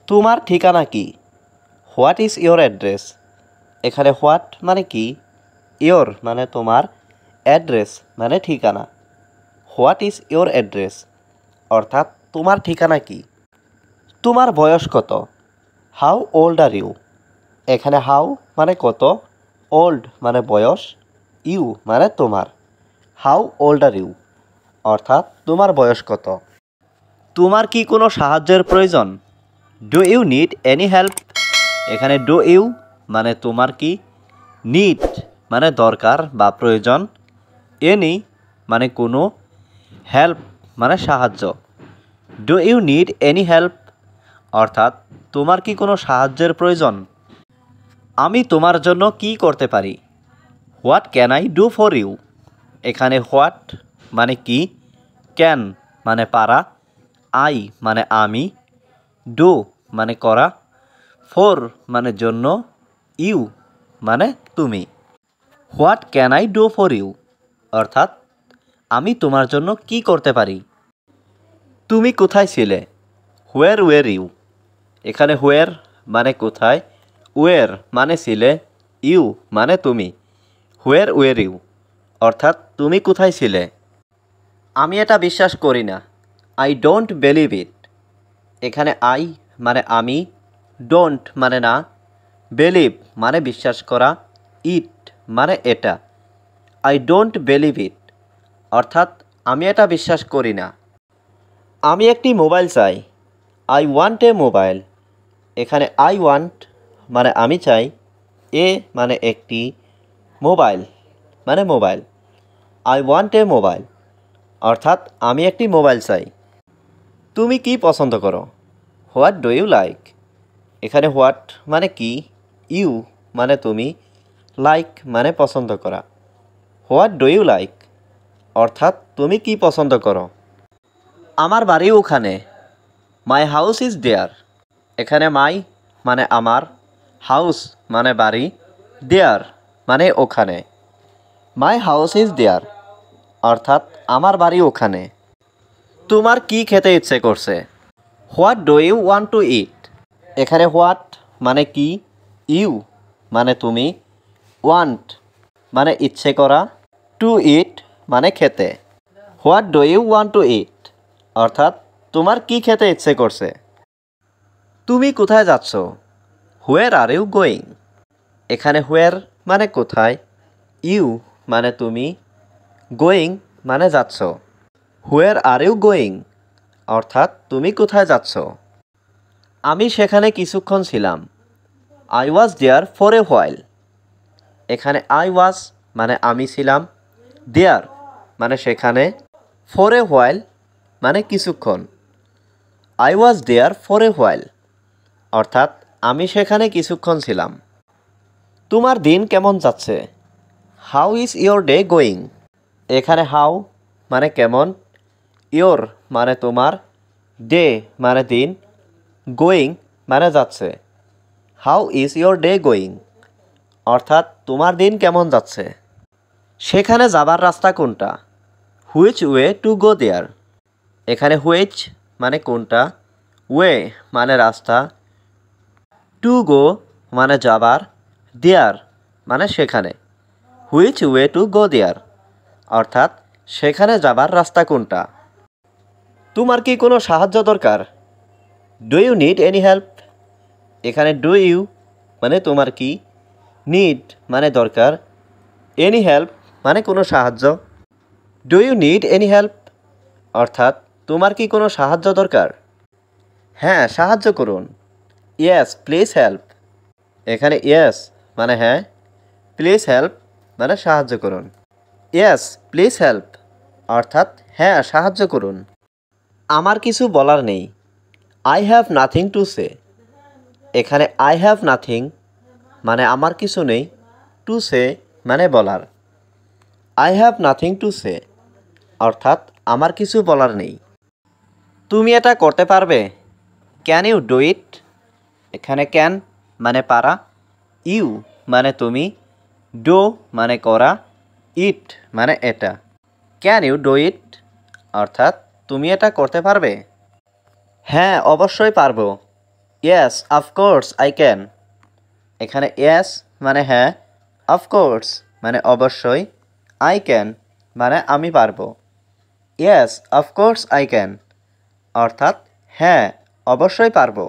তোমার ঠিকানা কি? What is your address? এখানে হোয়াট মানে কি, ইয়োর মানে তোমার, অ্যাড্রেস মানে ঠিকানা। হোয়াট ইজ ইয়োর অ্যাড্রেস অর্থাৎ তোমার ঠিকানা কি। তোমার বয়স কত? How old are you? এখানে হাউ মানে কত, ওল্ড মানে বয়স, ইউ মানে তোমার। হাউ ওল্ড আর ইউ অর্থাৎ তোমার বয়স কত। তোমার কি কোনো সাহায্যের প্রয়োজন? Do you need any help? এখানে ডু ইউ মানে তোমার কি, নিড মানে দরকার বা প্রয়োজন, এনি মানে কোনো, হেল্প মানে সাহায্য। Do you need any help অর্থাৎ তোমার কি কোনো সাহায্যের প্রয়োজন। আমি তোমার জন্য কি করতে পারি? What can I do for you? এখানে হোয়াট মানে কি, ক্যান মানে পারা, আই মানে আমি, ডু মানে করা, ফর মানে জন্য, ইউ মানে তুমি। What can I do for you অর্থাৎ আমি তোমার জন্য কি করতে পারি। তুমি কোথায় ছিলে? হোয়ার ওয়ের ইউ? এখানে হোয়ার মানে কোথায়, ওয়ের মানে ছিলে, ইউ মানে তুমি। হোয়ার ওয়ের ইউ অর্থাৎ তুমি কোথায় ছিলে। আমি এটা বিশ্বাস করি না। I don't believe it. এখানে আই মানে আমি, ডোন্ট মানে না, বিলিভ মানে বিশ্বাস করা, ইট মানে এটা। আই ডোন্ট বিলিভ ইট অর্থাৎ আমি এটা বিশ্বাস করি না। আমি একটি মোবাইল চাই। I want a mobile. এখানে আই ওয়ান্ট মানে আমি চাই, এ মানে একটি, মোবাইল মানে mobile. I want a mobile অর্থাৎ আমি একটি মোবাইল চাই। তুমি কি পছন্দ করো? What do you like? এখানে হোয়াট মানে কি, ইউ মানে তুমি, লাইক মানে পছন্দ করা। হোয়াট ডু ইউ লাইক অর্থাৎ তুমি কি পছন্দ করো। আমার বাড়ি ওখানে। My house is there. এখানে মাই মানে আমার, হাউস মানে বাড়ি, দেয়ার মানে ওখানে। মাই হাউস ইজ দেয়ার অর্থাৎ আমার বাড়ি ওখানে। তোমার কি খেতে ইচ্ছে করছে? What do you want to eat? এখানে হোয়াট মানে কি, ইউ মানে তুমি, ওয়ান্ট মানে ইচ্ছে করা, টু ইট মানে খেতে। What do you want to eat অর্থাৎ তোমার কি খেতে ইচ্ছে করছে। তুমি কোথায় যাচ্ছ? Where are you going? এখানে হোয়ার মানে কোথায়, ইউ মানে তুমি, গোয়িং মানে যাচ্ছ। হোয়ার আর ইউ গোয়িং অর্থাৎ তুমি কোথায় যাচ্ছ। আমি সেখানে কিছুক্ষণ ছিলাম। I was there for a while. এখানে আই ওয়াজ মানে আমি ছিলাম, দেয়ার মানে সেখানে, ফর এ হোয়াইল মানে কিছুক্ষণ। I was there for a while অর্থাৎ আমি সেখানে কিছুক্ষণ ছিলাম। তোমার দিন কেমন যাচ্ছে? How is your day going? এখানে হাউ মানে কেমন, ইয়োর মানে তোমার, ডে মানে দিন, গোয়িং মানে যাচ্ছে। How is your day going অর্থাৎ তোমার দিন কেমন যাচ্ছে। সেখানে যাবার রাস্তা কোনটা? হুইচ ওয়ে টু গো দেয়ার? এখানে হুইচ মানে কোনটা, ওয়ে মানে রাস্তা, টু গো মানে যাবার, দেয়ার মানে সেখানে। হুইচ ওয়ে টু গো দেয়ার অর্থাৎ সেখানে যাবার রাস্তা কোনটা। তোমার কি কোনো সাহায্য দরকার? Do you need any help? এখানে ডু ইউ মানে তোমার কি, নিড মানে দরকার, এনি হেল্প মানে কোনো সাহায্য। Do you need any help অর্থাৎ তোমার কি কোনো সাহায্য দরকার। হ্যাঁ সাহায্য করুন। Yes please help. এখানে ইয়েস মানে হ্যাঁ, প্লিজ হেল্প মানে সাহায্য করুন। ইয়েস প্লিজ হেল্প অর্থাৎ হ্যাঁ সাহায্য করুন। আমার কিছু বলার নেই। আই হ্যাভ নাথিং টু সে। এখানে আই হ্যাভ নাথিং মানে আমার কিছু নেই, টু সে মানে বলার। I have nothing to say অর্থাৎ আমার কিছু বলার নেই। তুমি এটা করতে পারবে? Can you do it? এখানে ক্যান মানে পারা, ইউ মানে তুমি, ডু মানে করা, ইট মানে এটা। ক্যান ইউ ডু ইট অর্থাৎ তুমি এটা করতে পারবে। হ্যাঁ অবশ্যই পারবো। Yes of course I can. এখানে ইয়েস মানে হ্যাঁ, অফকোর্স মানে অবশ্যই, আই ক্যান মানে আমি পারবো। ইয়েস অফকোর্স আই ক্যান অর্থাৎ হ্যাঁ অবশ্যই পারবো।